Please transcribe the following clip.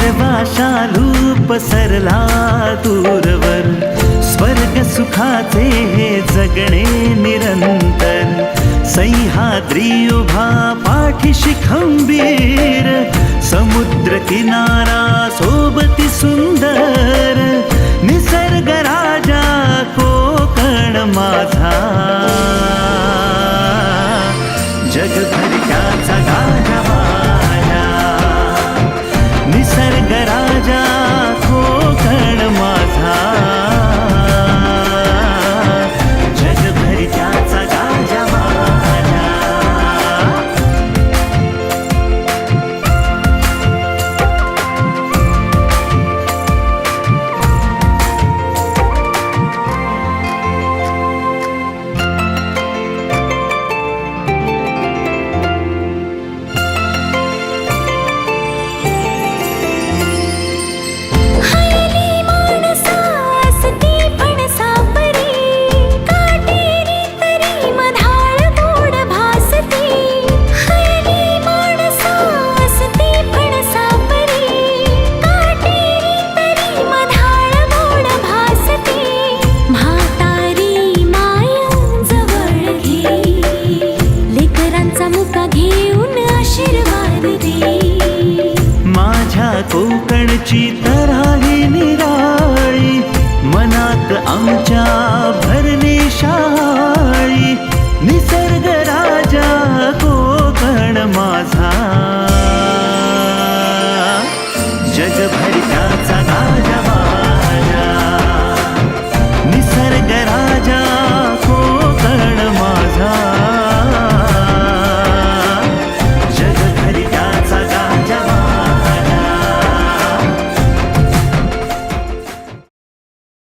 हिरवा शालू पसरला दूरवर, स्वर्ग सुखाचे हे जगणे निरंतर. सह्याद्री उभा पाठीशी खंबीर, समुद्र किनारा सोबती सुंदर. निसर्ग राजा कोकण माझा, जगभर त्याचा गाजा माझा. निसर्ग राजा कोकण माझा, जगभर त्याचा गाजा माझा. कोकणची तराही निराळी, मनात आमच्या